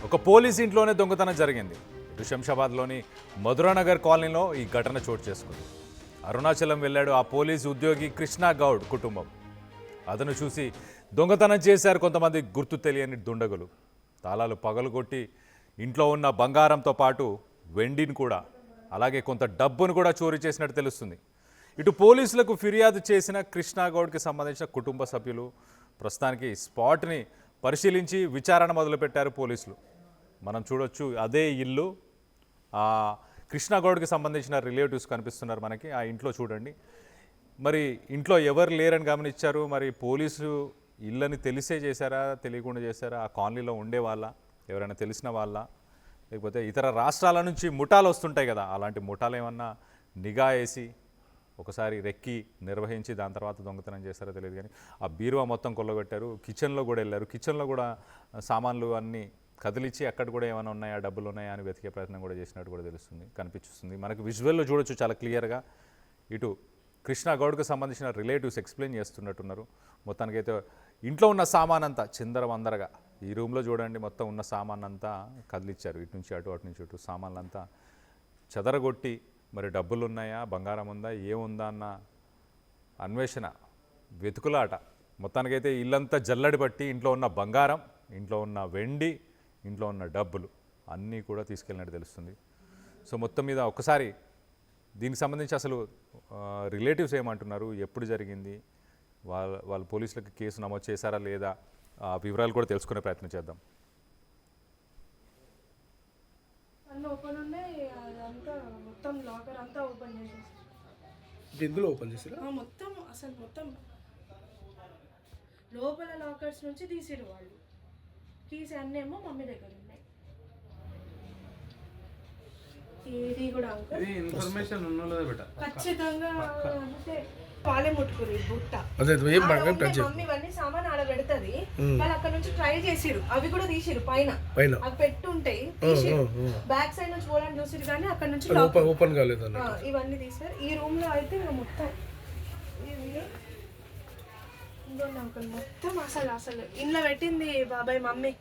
ఒక పోలీస్ ఇంట్లోనే దొంగతనం జరిగింది. ఇటు శంషాబాద్లోని మధురానగర్ కాలనీలో ఈ ఘటన చోటు చేసుకుంది. అరుణాచలం వెళ్ళాడు ఆ పోలీసు ఉద్యోగి కృష్ణా గౌడ్ కుటుంబం. అతను చూసి దొంగతనం చేశారు కొంతమంది గుర్తు తెలియని దుండగులు. తాళాలు పగలుగొట్టి ఇంట్లో ఉన్న బంగారంతో పాటు వెండిని కూడా, అలాగే కొంత డబ్బును కూడా చోరీ చేసినట్టు తెలుస్తుంది. ఇటు పోలీసులకు ఫిర్యాదు చేసిన కృష్ణా గౌడ్కి సంబంధించిన కుటుంబ సభ్యులు ప్రస్తుతానికి స్పాట్ని పరిశీలించి విచారణ మొదలుపెట్టారు పోలీసులు. మనం చూడొచ్చు అదే ఇల్లు. కృష్ణా గౌడ్కి సంబంధించిన రిలేటివ్స్ కనిపిస్తున్నారు మనకి. ఆ ఇంట్లో చూడండి. మరి ఇంట్లో ఎవరు లేరని గమనించారు. మరి పోలీసు ఇల్లని తెలిసే చేశారా, తెలియకుండా చేశారా? ఆ కాలనీలో ఉండే వాళ్ళ, ఎవరైనా తెలిసిన వాళ్ళ, లేకపోతే ఇతర రాష్ట్రాల నుంచి ముఠాలు వస్తుంటాయి కదా, అలాంటి ముఠాలు ఏమన్నా నిఘా వేసి ఒకసారి రెక్కి నిర్వహించి దాని తర్వాత దొంగతనం చేస్తారో తెలియదు. కానీ ఆ బీరువా మొత్తం కొల్లగొట్టారు. కిచెన్లో కూడా వెళ్ళారు. కిచెన్లో కూడా సామాన్లు అన్నీ కదిలిచ్చి అక్కడ కూడా ఏమైనా ఉన్నాయా, డబ్బులు ఉన్నాయా అని వెతికే ప్రయత్నం కూడా చేసినట్టు కూడా కనిపిస్తుంది మనకు. విజువల్లో చూడొచ్చు చాలా క్లియర్గా. ఇటు కృష్ణా గౌడ్కి సంబంధించిన రిలేటివ్స్ ఎక్స్ప్లెయిన్ చేస్తున్నట్టున్నారు. మొత్తానికైతే ఇంట్లో ఉన్న సామాన్ అంతా చిందరవందరగా, ఈ రూమ్లో చూడండి మొత్తం ఉన్న సామాన్ అంతా కదిలిచ్చారు. ఇటు నుంచి అటు, అటు నుంచి ఇటు సామాన్లంతా చెదరగొట్టి మరి డబ్బులు ఉన్నాయా, బంగారం ఉందా, ఏముందా అన్న అన్వేషణ, వెతుకులాట. మొత్తానికైతే ఇల్లంతా జల్లడి పట్టి ఇంట్లో ఉన్న బంగారం, ఇంట్లో ఉన్న వెండి, ఇంట్లో ఉన్న డబ్బులు అన్నీ కూడా తీసుకెళ్ళినట్టు తెలుస్తుంది. సో మొత్తం మీద ఒక్కసారి దీనికి సంబంధించి అసలు రిలేటివ్స్ ఏమంటున్నారు, ఎప్పుడు జరిగింది, వాళ్ళు పోలీసులకు కేసు నమోదు చేశారా లేదా, ఆ వివరాలు కూడా తెలుసుకునే ప్రయత్నం చేద్దాం. మొత్తం అసలు మొత్తం లోపల లాకర్స్ నుంచి తీసిరు వాళ్ళు. కీస్ అన్నేమో మమ్మీ దగ్గర ఉన్నాయి. ఏది కూడా ఇన్ఫర్మేషన్ ఉన్నదే బెట ఖచ్చితంగా అంటే పాలే ముట్టుకురు బుట్ట. మమ్మీ ఇవన్నీ సామాన్ ఆడ పెడుతుంది. వాళ్ళు అక్కడ నుంచి ట్రై చేసిరు, అవి కూడా తీసిరు పైన అవి పెట్టుంటాయి. బ్యాక్ సైడ్ నుంచి పోవడానికి చూసిరు కానీ అక్కడ నుంచి ఓపెన్ కాలేదు. ఇవన్నీ తీసారు. ఈ రూమ్ లో అయితే మొత్తం మొత్తం అసలు ఇంట్లో పెట్టింది బాబాయ్ మమ్మీ.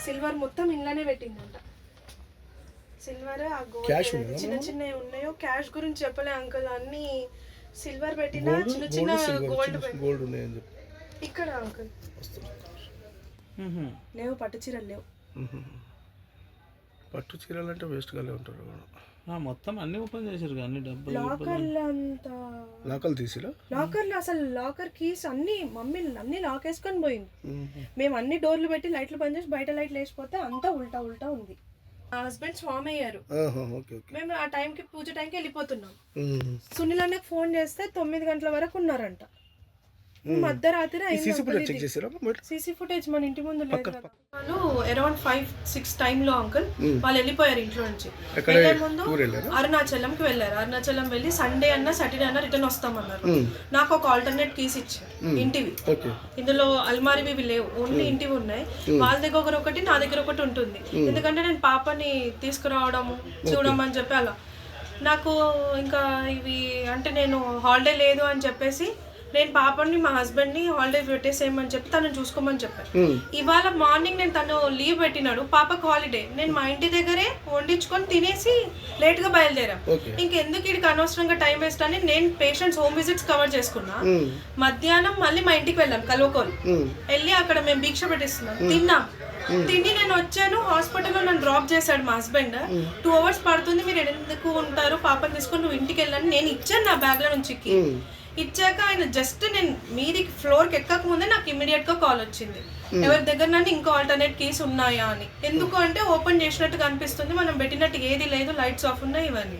సిల్వర్ మొత్తం ఇంట్లోనే పెట్టిందంట. సిల్వర్ ఆ గోల్డ్ చిన్న చిన్నవి ఉన్నాయో, క్యాష్ గురించి చెప్పలే అంకుల్. అన్ని సిల్వర్ పెట్టినా చిన్న చిన్న గోల్డ్ ఉన్నాయని చెప్పి ఇక్కడ అంకుల్ లేవు. పట్టు చీరలు లేవు. పట్టు చీరలు అంటే వేస్ట్ గానే ఉంటారు. మొత్తం అన్ని ఓపెన్ చేశారు కానీ డబ్బులు లాకర్లు అంతా లాకర్లు తీసిరా. లాకర్లు అసలు లాకర్ కీస్ అన్ని మమ్మీ అన్ని లాక్ వేసుకొని పోయింది. మేము అన్ని డోర్లు పెట్టి లైట్లు బంద్ చేసి బయట లైట్లు వేసిపోతే అంతా ఉల్టా ఉల్టా ఉంది. మా హస్బెండ్ స్వామి అయ్యారు. మేము ఆ టైంకి పూజ టైంకి వెళ్ళిపోతున్నాం. సునీల్ అన్నకు ఫోన్ చేస్తే 9 గంటల వరకు ఉన్నారంట. మధ్యరాత్రి సీసీ ఫుటేజ్ మన ఇంటి ముందు లేదు. వాళ్ళు అరౌండ్ 5-6 టైంలో అంకుల్ వాళ్ళు వెళ్ళిపోయారు ఇంట్లో నుంచి. వెళ్ళే ముందు అరుణాచలంకి వెళ్ళారు. అరుణాచలం వెళ్ళి సండే అన్నా సాటర్డే అన్నా రిటర్న్ వస్తామన్నారు. నాకు ఒక ఆల్టర్నేట్ కీస్ ఇచ్చారు ఇంటివి. ఇందులో అల్మారివి లేవు, ఓన్లీ ఇంటివి ఉన్నాయి. వాళ్ళ దగ్గర ఒకటి, నా దగ్గర ఒకటి ఉంటుంది. ఎందుకంటే నేను పాపని తీసుకురావడము చూడమని చెప్పి అలా నాకు ఇంకా ఇవి అంటే నేను హాలిడే లేదు అని చెప్పేసి నేను పాపని మా హస్బెండ్ని హాలిడే పెట్టేసేయమని చెప్పి తను చూసుకోమని చెప్పాను. ఇవాళ మార్నింగ్ నేను తను లీవ్ పెట్టినాడు, పాపకు హాలిడే. నేను మా ఇంటి దగ్గరే వండించుకొని తినేసి లేట్గా బయలుదేరా. ఇంకెందుకు వీడికి అనవసరంగా టైం వేస్ట్ అని నేను పేషెంట్స్ హోమ్ విజిట్స్ కవర్ చేసుకున్నా. మధ్యాహ్నం మళ్ళీ మా ఇంటికి వెళ్ళాం కల్వకోలు. వెళ్ళి అక్కడ మేము భిక్ష పెట్టిస్తున్నాం, తిన్నాం. తిండి నేను వచ్చాను. హాస్పిటల్లో నన్ను డ్రాప్ చేశాడు మా హస్బెండ్. 2 hours పడుతుంది, మీరు ఎందుకు ఉంటారు, పాపని తీసుకొని నువ్వు ఇంటికి వెళ్ళాను. నేను ఇచ్చాను నా బ్యాగ్లో నుంచి. ఇచ్చాక ఆయన జస్ట్ నేను మీదికి ఫ్లోర్కి ఎక్కక ముందే నాకు ఇమీడియట్ గా కాల్ వచ్చింది, ఎవరి దగ్గర నన్ను ఇంకో ఆల్టర్నేట్ కీస్ ఉన్నాయా అని. ఎందుకు అంటే ఓపెన్ చేసినట్టుగా అనిపిస్తుంది, మనం పెట్టినట్టు ఏది లేదు, లైట్స్ ఆఫ్ ఉన్నాయి ఇవన్నీ.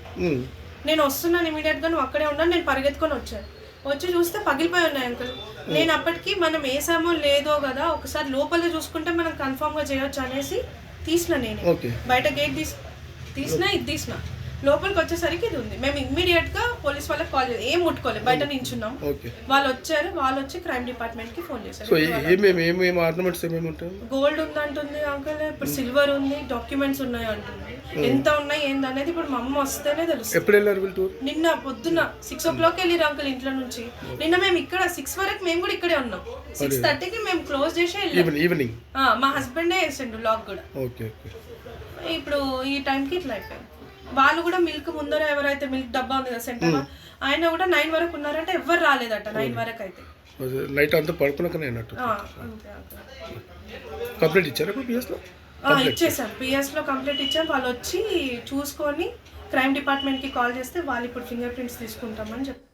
నేను వస్తున్నాను ఇమీడియట్ గా, నువ్వు అక్కడే ఉన్నాను. నేను పరిగెత్తుకొని వచ్చాను. వచ్చి చూస్తే పగిలిపోయి ఉన్నాయి అంకుల్. నేను అప్పటికి మనం వేసామో లేదో కదా, ఒకసారి లోపల చూసుకుంటే మనం కన్ఫర్మ్ గా చేయొచ్చు అనేసి తీసిన. నేను బయట గేట్ తీసిన, ఇది తీసిన. లోపలికి వచ్చేసరికి ఇది ఉంది. మేము ఇమ్మీడియట్ గా పోలీస్ వాళ్ళకి కాల్ చేసి ఏం ముట్టుకోలేదు, బయట నించున్నాం. ఓకే. వాళ్ళు వచ్చారు, వాళ్ళు వచ్చి క్రైమ్ డిపార్ట్మెంట్ కి ఫోన్ చేశారు. సో ఏమేమి ఆర్నమెంట్స్ ఏమేమి ఉంటాయి? గోల్డ్ ఉంది అంటుంది అంకుల్, ఇప్పుడు సిల్వర్ ఉంది, డాక్యుమెంట్స్ ఉన్నాయి అంటుంది. ఎంత ఉన్నాయి ఏందనేది ఇప్పుడు మా అమ్మ వస్తేనే తెలుస్తుంది. ఎప్పుడు వెళ్ళారు వీళ్ళు టూర్? నిన్న పొద్దున్న 6 o'clock వెళ్ళిరు అంకుల్ ఇంట్లో నుంచి. నిన్న మేము ఇక్కడ 6 వరకు మేము కూడా ఇక్కడే ఉన్నాం. 6:30కి మేము క్లోజ్ చేసి వెళ్ళాం. ఈవినింగ్ మా హస్బెండే వేసిండు లాక్ కూడా. Okay okay. ఇప్పుడు ఈ టైంకి ఇట్లా అయిపోయింది. వాళ్ళు కూడా మిల్క్ ముందర ఎవరైతే మిల్క్ డబ్బా ఉంది కదా సెంటర్, ఆయన కూడా 9 వరకు ఉన్నారంటే ఎవ్వరు రాలేదట 9 వరకు అయితే. నైట్ అంతా పడుకున్నాకనే అన్నట్టు. కంప్లీట్ ఇచ్చారా పిఎస్లో? ఇచ్చేసాం, పిఎస్లో కంప్లీట్ ఇచ్చాం. వాళ్ళు వచ్చి చూసుకొని క్రైమ్ డిపార్ట్మెంట్కి కాల్ చేస్తే వాళ్ళు ఇప్పుడు ఫింగర్ ప్రింట్స్ తీసుకుంటామని చెప్పి.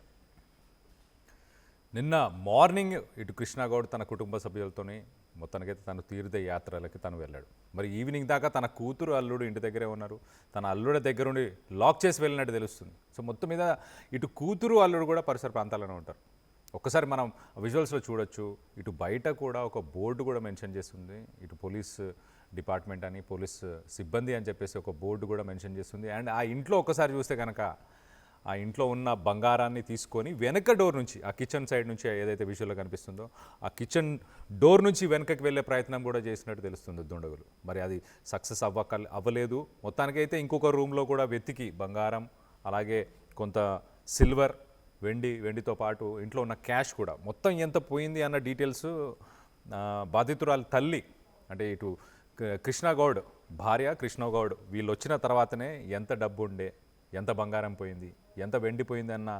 నిన్న మార్నింగ్ ఇటు కృష్ణగౌడ్ తన కుటుంబ సభ్యులతోని మొత్తానికైతే తను తీర్థ యాత్రలకి తను వెళ్ళాడు. మరి ఈవినింగ్ దాకా తన కూతురు అల్లుడు ఇంటి దగ్గరే ఉన్నారు. తన అల్లుడి దగ్గర ఉండి లాక్ చేసి వెళ్ళినట్టు తెలుస్తుంది. సో మొత్తం మీద ఇటు కూతురు అల్లుడు కూడా పరిసర ప్రాంతాల్లోనే ఉంటారు. ఒక్కసారి మనం విజువల్స్లో చూడొచ్చు. ఇటు బయట కూడా ఒక బోర్డు కూడా మెన్షన్ చేస్తుంది. ఇటు పోలీస్ డిపార్ట్మెంట్ అని, పోలీస్ సిబ్బంది అని చెప్పేసి ఒక బోర్డు కూడా మెన్షన్ చేస్తుంది. అండ్ ఆ ఇంట్లో ఒక్కసారి చూస్తే కనుక ఆ ఇంట్లో ఉన్న బంగారాన్ని తీసుకొని వెనక డోర్ నుంచి, ఆ కిచెన్ సైడ్ నుంచి ఏదైతే విజువల్లో కనిపిస్తుందో ఆ కిచెన్ డోర్ నుంచి వెనకకి వెళ్ళే ప్రయత్నం కూడా చేసినట్టు తెలుస్తుంది దుండగులు. మరి అది సక్సెస్ అవ్వలేదు. మొత్తానికైతే ఇంకొక రూమ్లో కూడా వెతికి బంగారం, అలాగే కొంత సిల్వర్, వెండితో పాటు ఇంట్లో ఉన్న క్యాష్ కూడా మొత్తం ఎంత పోయింది అన్న డీటెయిల్స్ బాధితురాలి తల్లి, అంటే ఇటు కృష్ణగౌడ్ భార్య కృష్ణగౌడ్ వీళ్ళు వచ్చిన తర్వాతనే ఎంత డబ్బు ఉండే, ఎంత బంగారం పోయింది, ఎంత వెండిపోయింది అన్న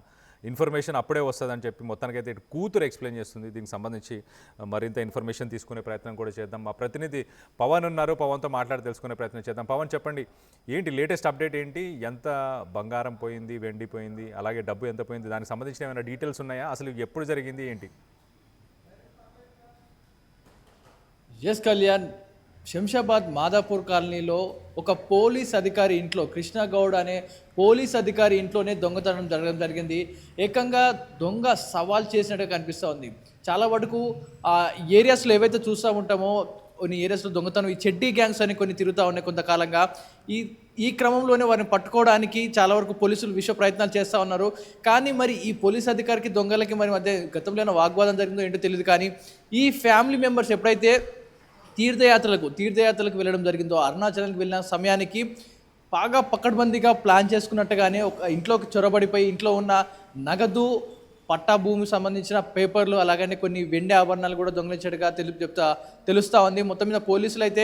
ఇన్ఫర్మేషన్ అప్పుడే వస్తుందని చెప్పి మొత్తానికైతే ఇటు కూతురు ఎక్స్ప్లెయిన్ చేస్తుంది. దీనికి సంబంధించి మరింత ఇన్ఫర్మేషన్ తీసుకునే ప్రయత్నం కూడా చేద్దాం. మా ప్రతినిధి పవన్ ఉన్నారు, పవన్తో మాట్లాడి తెలుసుకునే ప్రయత్నం చేద్దాం. పవన్ చెప్పండి, ఏంటి లేటెస్ట్ అప్డేట్ ఏంటి? ఎంత బంగారం పోయింది, వెండి పోయింది, అలాగే డబ్బు ఎంత పోయింది, దానికి సంబంధించిన ఏమైనా డీటెయిల్స్ ఉన్నాయా? అసలు ఎప్పుడు జరిగింది ఏంటి? ఎస్ కళ్యాణ్, శంషాబాద్ మాదాపూర్ కాలనీలో ఒక పోలీస్ అధికారి ఇంట్లో, కృష్ణగౌడ్ అనే పోలీస్ అధికారి ఇంట్లోనే దొంగతనం జరగడం జరిగింది. ఏకంగా దొంగ సవాల్ చేసినట్టుగా కనిపిస్తూ ఉంది. చాలా వరకు ఆ ఏరియాస్లో ఏవైతే చూస్తూ ఉంటామో కొన్ని ఏరియాస్లో దొంగతనం, ఈ చెడ్డీ గ్యాంగ్స్ అని కొన్ని తిరుగుతూ ఉన్నాయి కొంతకాలంగా. ఈ క్రమంలోనే వారిని పట్టుకోవడానికి చాలా వరకు పోలీసులు విశ్వ ప్రయత్నాలు చేస్తూ ఉన్నారు. కానీ మరి ఈ పోలీస్ అధికారికి దొంగలకి మరి మధ్య గతంలో వాగ్వాదం జరిగిందో ఏంటో తెలియదు. కానీ ఈ ఫ్యామిలీ మెంబర్స్ ఎప్పుడైతే తీర్థయాత్రలకు వెళ్ళడం జరిగిందో, అరుణాచలానికి వెళ్ళిన సమయానికి బాగా పకడ్బందీగా ప్లాన్ చేసుకున్నట్టుగానే ఒక ఇంట్లోకి చొరబడిపోయి ఇంట్లో ఉన్న నగదు, పట్టా భూమికి సంబంధించిన పేపర్లు, అలాగనే కొన్ని వెండి ఆభరణాలు కూడా దొంగిలించడుగా తెలుస్తూ ఉంది. మొత్తం మీద పోలీసులు అయితే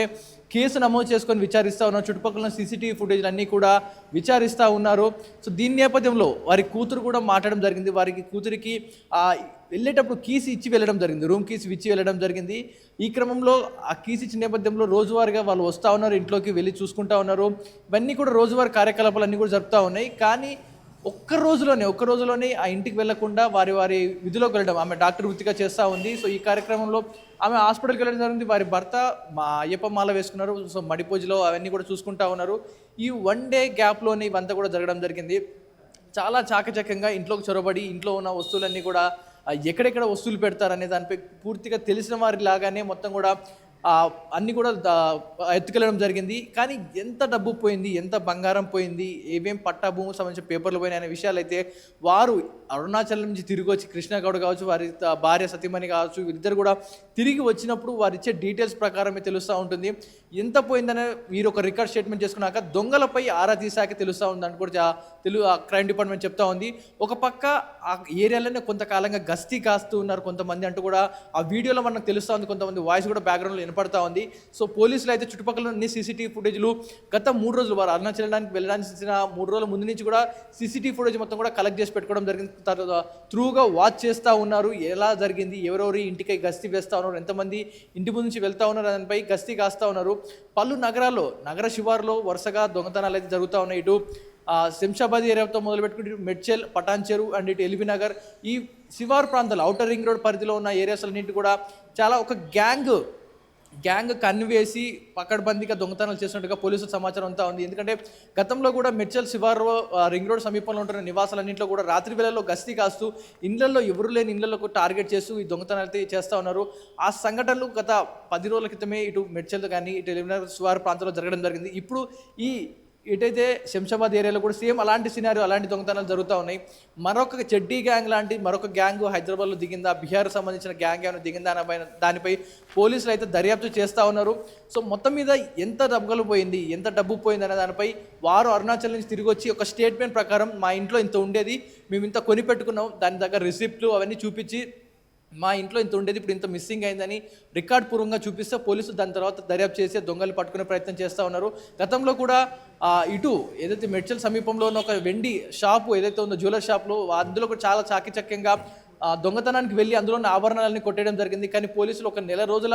కేసు నమోదు చేసుకొని విచారిస్తూ ఉన్నారు. చుట్టుపక్కల సీసీటీవీ ఫుటేజ్లు అన్నీ కూడా విచారిస్తూ ఉన్నారు. సో దీని నేపథ్యంలో వారి కూతురు కూడా మాట్లాడడం జరిగింది. వారికి కూతురికి వెళ్ళేటప్పుడు కీస్ ఇచ్చి వెళ్ళడం జరిగింది, రూమ్ కీస్ ఇచ్చి వెళ్ళడం జరిగింది. ఈ క్రమంలో ఆ కీస్ ఇచ్చిన నేపథ్యంలో రోజువారీగా వాళ్ళు వస్తూ ఉన్నారు, ఇంట్లోకి వెళ్ళి చూసుకుంటూ ఉన్నారు. ఇవన్నీ కూడా రోజువారీ కార్యకలాపాలు అన్నీ కూడా జరుపుతూ ఉన్నాయి. కానీ ఒక్క రోజులోనే ఆ ఇంటికి వెళ్లకుండా వారి విధిలోకి వెళ్ళడం, ఆమె డాక్టర్ వృత్తిగా చేస్తూ ఉంది. సో ఈ కార్యక్రమంలో ఆమె హాస్పిటల్కి వెళ్ళడం జరిగింది. వారి భర్త అయ్యప్ప మాల వేసుకున్నారు. సో మడిపూజలో అవన్నీ కూడా చూసుకుంటూ ఉన్నారు. ఈ 1 day గ్యాప్లోనే ఇవంతా కూడా జరగడం జరిగింది. చాలా చాకచక్యంగా ఇంట్లోకి చొరబడి ఇంట్లో ఉన్న వస్తువులన్నీ కూడా ఎక్కడెక్కడ వస్తువులు పెడతారనే దానిపై పూర్తిగా తెలిసిన వారి లాగానే మొత్తం కూడా అన్నీ కూడా ఎత్తుకెళ్ళడం జరిగింది. కానీ ఎంత డబ్బు పోయింది, ఎంత బంగారం పోయింది, ఏమేం పట్టా భూమికి సంబంధించిన పేపర్లు పోయినాయి అనే విషయాలు అయితే వారు అరుణాచలం నుంచి తిరిగి వచ్చి కృష్ణగౌడ్ కావచ్చు, వారి భార్య సతీమణి కావచ్చు, వీరిద్దరు కూడా తిరిగి వచ్చినప్పుడు వారు ఇచ్చే డీటెయిల్స్ ప్రకారమే తెలుస్తూ ఉంటుంది. ఎంత పోయిందనే వీరు ఒక రికార్డ్ స్టేట్మెంట్ చేసుకున్నాక దొంగలపై ఆరా తీసాక తెలుస్తూ ఉందని కూడా క్రైమ్ డిపార్ట్మెంట్ చెప్తా ఉంది. ఒక పక్క ఆ ఏరియాలోనే కొంతకాలంగా గస్తీ కాస్తూ ఉన్నారు కొంతమంది అంటూ కూడా ఆ వీడియోలో మనకు తెలుస్తూ ఉంది. కొంతమంది వాయిస్ కూడా బ్యాక్గ్రౌండ్లో వినపడతా ఉంది. సో పోలీసులు అయితే చుట్టుపక్కల అన్ని సీసీటీవీ ఫుటేజ్లు గత 3 రోజులు వారు అరుణాచలానికి వెళ్ళడానికి 3 రోజుల ముందు నుంచి కూడా సీసీటీవీ ఫుటేజ్ మొత్తం కూడా కలెక్ట్ చేసి పెట్టుకోవడం జరిగింది. తర్వాత త్రూగా వాచ్ చేస్తూ ఉన్నారు, ఎలా జరిగింది, ఎవరెవరి ఇంటికి గస్తీ వేస్తూ ఉన్నారు, ఎంతమంది ఇంటి ముందు నుంచి వెళ్తూ ఉన్నారు, దానిపై గస్తీ కాస్తూ ఉన్నారు. పలు నగర శివారులో వరుసగా దొంగతనాలు అయితే జరుగుతూ ఉన్నాయి. ఇటు శంషాబాద్ ఏరియాతో మొదలుపెట్టుకుంటే మెడ్చెల్, పటాన్చెరు అండ్ ఇటు ఎల్బీ నగర్, ఈ శివారు ప్రాంతాలు ఔటర్ రింగ్ రోడ్ పరిధిలో ఉన్న ఏరియాస్ అన్నింటి కూడా చాలా ఒక గ్యాంగ్ కన్వేసి పకడ్బందీగా దొంగతనాలు చేసినట్టుగా పోలీసుల సమాచారం అంతా ఉంది. ఎందుకంటే గతంలో కూడా మెడ్చెల్ శివారు రింగ్ రోడ్ సమీపంలో ఉంటున్న నివాసాలన్నింటిలో కూడా రాత్రి వేళల్లో గస్తీ కాస్తూ ఇళ్లలో ఎవరు లేని ఇళ్లకు టార్గెట్ చేస్తూ ఈ దొంగతనాలు అయితే చేస్తూ ఉన్నారు. ఆ సంఘటనలు గత 10 రోజుల క్రితమే ఇటు మెడ్చెల్ కానీ ఇటు ఎల్బీ నగర్ శివారు ప్రాంతంలో జరగడం జరిగింది. ఇప్పుడు ఈ ఎటైతే శంషాబాద్ ఏరియాలో కూడా సేమ్ అలాంటి సినారియో అలాంటి దొంగతనాలు జరుగుతూ ఉన్నాయి. మరొక చెడ్డీ గ్యాంగ్ లాంటి మరొక గ్యాంగ్ హైదరాబాద్లో దిగిందా, బీహార్ సంబంధించిన గ్యాంగ్ ఏమైనా దిగిందా దానిపై పోలీసులు అయితే దర్యాప్తు చేస్తూ ఉన్నారు. సో మొత్తం మీద ఎంత డబ్బులు పోయింది, ఎంత డబ్బు పోయింది అనే దానిపై వారు అరుణాచల్ నుంచి తిరిగి వచ్చి ఒక స్టేట్మెంట్ ప్రకారం మా ఇంట్లో ఇంత ఉండేది, మేము ఇంత కొని పెట్టుకున్నాం, దాని దగ్గర రిసిప్ట్లు అవన్నీ చూపించి మా ఇంట్లో ఇంత ఉండేది ఇప్పుడు ఇంత మిస్సింగ్ అయిందని రికార్డ్ పూర్వంగా చూపిస్తే పోలీసులు దాని తర్వాత దర్యాప్తు చేసి దొంగలు పట్టుకునే ప్రయత్నం చేస్తూ ఉన్నారు. గతంలో కూడా ఇటు ఏదైతే మెడ్చల్ సమీపంలో ఉన్న ఒక వెండి షాపు ఏదైతే ఉందో జ్యువెలర్ షాప్లో అందులో కూడా చాలా చాకచక్యంగా దొంగతనానికి వెళ్ళి అందులో ఉన్న ఆభరణాలని కొట్టేయడం జరిగింది. కానీ పోలీసులు ఒక నెల రోజుల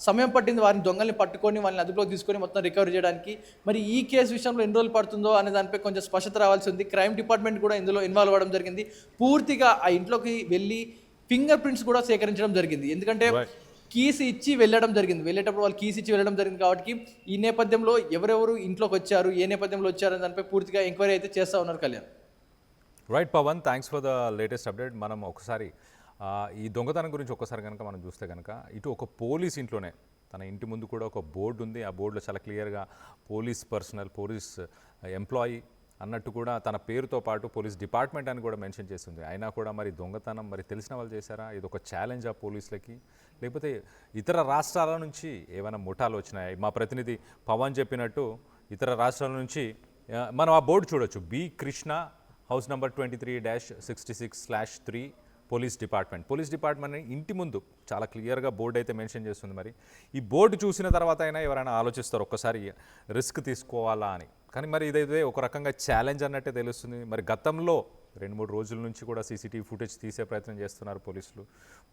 సమయం పట్టింది వారిని దొంగల్ని పట్టుకొని వాళ్ళని అదుపులోకి తీసుకొని మొత్తం రికవరీ చేయడానికి. మరి ఈ కేసు విషయంలో ఎన్ని రోజులు పడుతుందో అనే దానిపై కొంచెం స్పష్టత రావాల్సి ఉంది. క్రైమ్ డిపార్ట్మెంట్ కూడా ఇందులో ఇన్వాల్వ్ అవ్వడం జరిగింది. పూర్తిగా ఆ ఇంట్లోకి వెళ్ళి ఫింగర్ ప్రింట్స్ కూడా సేకరించడం జరిగింది. ఎందుకంటే కీస్ ఇచ్చి వెళ్ళడం జరిగింది, వెళ్ళేటప్పుడు వాళ్ళు కీస్ ఇచ్చి వెళ్ళడం జరిగింది. కాబట్టి ఈ నేపథ్యంలో ఎవరెవరు ఇంట్లోకి వచ్చారు, ఏ నేపథ్యంలో వచ్చారని దానిపై పూర్తిగా ఎంక్వైరీ అయితే చేస్తూ ఉన్నారు. Kalyan. Right Pawan, thanks for the latest update. మనం ఒకసారి ఈ దొంగతనం గురించి ఒక్కసారి కనుక మనం చూస్తే కనుక ఇటు ఒక పోలీస్ ఇంట్లోనే తన ఇంటి ముందు కూడా ఒక బోర్డు ఉంది. ఆ బోర్డులో చాలా క్లియర్గా పోలీస్ పర్సనల్, పోలీస్ ఎంప్లాయీ అన్నట్టు కూడా తన పేరుతో పాటు పోలీస్ డిపార్ట్మెంట్ అని కూడా మెన్షన్ చేస్తుంది. అయినా కూడా మరి దొంగతనం మరి తెలిసిన వాళ్ళు చేశారా, ఇది ఒక ఛాలెంజ్ ఆ పోలీసులకి, లేకపోతే ఇతర రాష్ట్రాల నుంచి ఏమైనా ముఠాలు వచ్చినాయి? మా ప్రతినిధి పవన్ చెప్పినట్టు ఇతర రాష్ట్రాల నుంచి మనం ఆ బోర్డు చూడొచ్చు, B Krishna house number 23-66/3 police department ఇంటి ముందు చాలా క్లియర్గా బోర్డు అయితే మెన్షన్ చేస్తుంది. మరి ఈ బోర్డు చూసిన తర్వాత అయినా ఎవరైనా ఆలోచిస్తారు ఒక్కసారి రిస్క్ తీసుకోవాలా అని. కానీ మరి ఇదైతే ఒక రకంగా ఛాలెంజ్ అన్నట్టే తెలుస్తుంది. మరి గతంలో 2-3 రోజుల నుంచి కూడా సీసీటీవీ ఫుటేజ్ తీసే ప్రయత్నం చేస్తున్నారు పోలీసులు.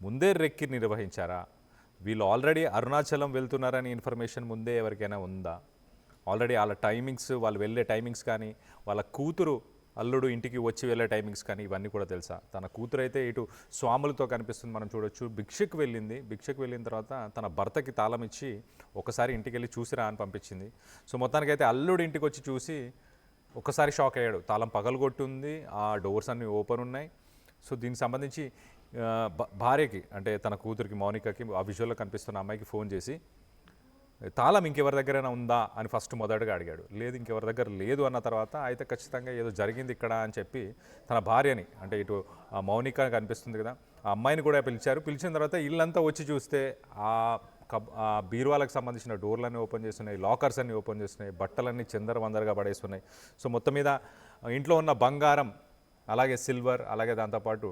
ముందే రెక్కి నిర్వహించారా? వీళ్ళు ఆల్రెడీ అరుణాచలం వెళ్తున్నారని ఇన్ఫర్మేషన్ ముందే ఎవరికైనా ఉందా? ఆల్రెడీ వాళ్ళ టైమింగ్స్, వాళ్ళు వెళ్ళే టైమింగ్స్ కానీ, వాళ్ళ కూతురు అల్లుడు ఇంటికి వచ్చి వెళ్ళే టైమింగ్స్ కానీ ఇవన్నీ కూడా తెలుసా? తన కూతురు అయితే ఇటు స్వాములతో కనిపిస్తుంది, మనం చూడొచ్చు. భిక్షకు వెళ్ళిన తర్వాత తన భర్తకి తాళం ఇచ్చి ఒకసారి ఇంటికి వెళ్ళి చూసిరా అని పంపించింది. సో మొత్తానికైతే అల్లుడు ఇంటికి వచ్చి చూసి ఒకసారి షాక్ అయ్యాడు. తాళం పగలగొట్టుంది, ఆ డోర్స్ అన్నీ ఓపెన్ ఉన్నాయి. సో దీనికి సంబంధించి భార్యకి, అంటే తన కూతురికి మౌనికకి, ఆ విజువల్లో కనిపిస్తున్న అమ్మాయికి ఫోన్ చేసి తాళం ఇంకెవరి దగ్గరైనా ఉందా అని ఫస్ట్ మొదటగా అడిగాడు. లేదు, ఇంకెవరి దగ్గర లేదు అన్న తర్వాత అయితే ఖచ్చితంగా ఏదో జరిగింది ఇక్కడ అని చెప్పి తన భార్యని, అంటే ఇటు మౌనిక కనిపిస్తుంది కదా, ఆ అమ్మాయిని కూడా పిలిచారు. పిలిచిన తర్వాత ఇల్లంతా వచ్చి చూస్తే ఆ బీరువాలకు సంబంధించిన డోర్లన్నీ ఓపెన్ చేస్తున్నాయి, లాకర్స్ అన్నీ ఓపెన్ చేస్తున్నాయి, బట్టలన్నీ చిందరవందరగా పడేస్తున్నాయి. సో మొత్తం మీద ఇంట్లో ఉన్న బంగారం, అలాగే సిల్వర్, అలాగే దాంతోపాటు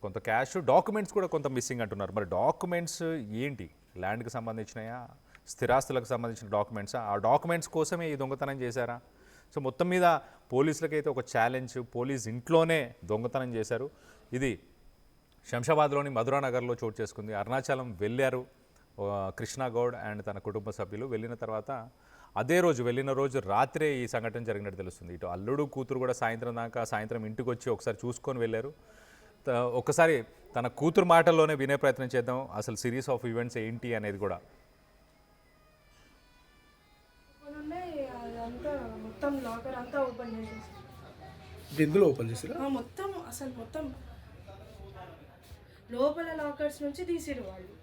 కొంత క్యాష్, డాక్యుమెంట్స్ కూడా కొంత మిస్సింగ్ అంటున్నారు. మరి డాక్యుమెంట్స్ ఏంటి? ల్యాండ్కి సంబంధించినయా, స్థిరాస్తులకు సంబంధించిన డాక్యుమెంట్సా? ఆ డాక్యుమెంట్స్ కోసమే ఈ దొంగతనం చేశారా? సో మొత్తం మీద పోలీసులకైతే ఒక ఛాలెంజ్, పోలీస్ ఇంట్లోనే దొంగతనం చేశారు. ఇది శంషాబాద్లోని మధురానగర్లో చోటు చేసుకుంది. అరుణాచలం వెళ్ళారు కృష్ణ గౌడ్ అండ్ తన కుటుంబ సభ్యులు. వెళ్ళిన రోజు రాత్రే ఈ సంఘటన జరిగినట్టు తెలుస్తుంది. ఇటు అల్లుడు కూతురు కూడా సాయంత్రం ఇంటికి వచ్చి ఒకసారి చూసుకొని వెళ్ళారు. ఒక్కసారి తన కూతురు మాటల్లోనే వినే ప్రయత్నం చేద్దాం, అసలు సిరీస్ ఆఫ్ ఈవెంట్స్ ఏంటి అనేది కూడా. మొత్తం లాకర్ అంతా ఓపెన్ చేసేసి ఇందులో ఓపెన్ చేసిరా మొత్తం లోపల లాకర్స్ నుంచి తీసిరు వాళ్ళు.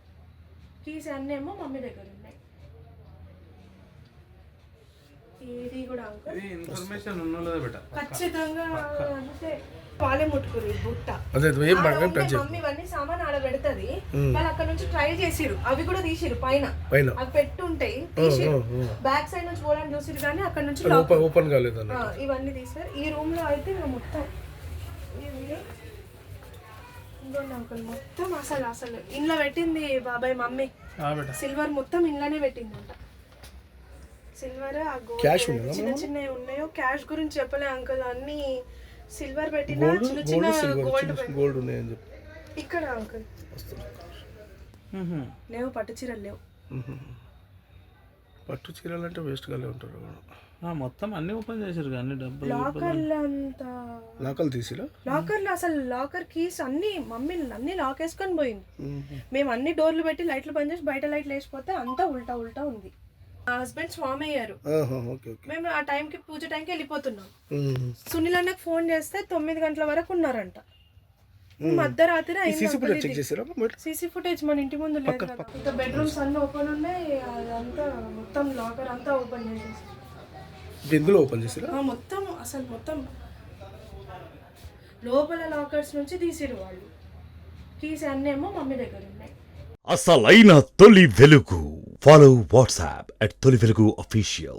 కీస్ అన్నీ ఏమో మమ్మీ దగ్గర ఉన్నాయి. ఇది కూడా అంకుల్ ఇన్ఫర్మేషన్ ఉన్నదే బెట ఖచ్చితంగా అంటే వాళ్ళే ముట్టుకురు బుట్ట. మమ్మీ ఇవన్నీ సామాన్ ఆడ పెడుతుంది, వాళ్ళు అక్కడ నుంచి ట్రై చేసిరు, అవి కూడా తీసిరు పైన అవి పెట్టుంటాయి, తీసిరు. బ్యాక్ సైడ్ నుంచి పోవడానికి చూసిరు కానీ అక్కడ నుంచి ఓపెన్ కాలేదు. ఇవన్నీ తీసారు. ఈ రూమ్ లో అయితే మొత్తం అంకుల్ మొత్తం అసలు ఇంట్లో పెట్టింది బాబాయ్ మమ్మీ. సిల్వర్ మొత్తం ఇంట్లోనే పెట్టిందంట. సిల్వర్, ఆ గోల్డ్ చిన్న చిన్నవి ఉన్నాయో, క్యాష్ గురించి చెప్పలే అంకుల్, అన్ని సిల్వర్ పెట్టిన చిన్న చిన్న గోల్డ్ ఉన్నాయని చెప్పి ఇక్కడ అంకుల్ లేవు. పట్టు చీరలు లేవు. పట్టు చీరలు అంటే వేస్ట్ గానే ఉంటారు. మొత్తం అన్ని ఓపెన్ చేశారు కానీ డబ్బులు లాకర్లు అంతా లాకర్లు తీసిరా. లాకర్లు అసలు లాకర్ కీస్ అన్ని మమ్మీ అన్ని లాక్ వేసుకొని పోయింది. మేము అన్ని డోర్లు పెట్టి లైట్లు బంద్ చేసి బయట లైట్లు వేసిపోతే అంతా ఉల్టా ఉంది. మా హస్బెండ్ స్వామి అయ్యారు. మేము ఆ టైంకి పూజ టైంకి వెళ్ళిపోతున్నాం. సునీల్ అన్నకు ఫోన్ చేస్తే 9 గంటల వరకు ఉన్నారంట. మధ్యరాత్రి సీసీ ఫుటేజ్ మన ఇంటి ముందు లేదు కదా. ఇంకా బెడ్రూమ్స్ అన్ని ఓపెన్ ఉన్నాయి, అదంతా మొత్తం లాకర్ అంతా ఓపెన్ చేసేసి ఇందులో ఓపెన్ చేసిరా? మొత్తం అసలు మొత్తం లోపల లాకర్స్ నుంచి తీసిరు వాళ్ళు. కీస్ అన్నీ ఏమో మమ్మీ దగ్గర ఉన్నాయి. అసలైన తొలి వెలుగు. ఫాలో వాట్సాప్ @తొలి వెలుగు official.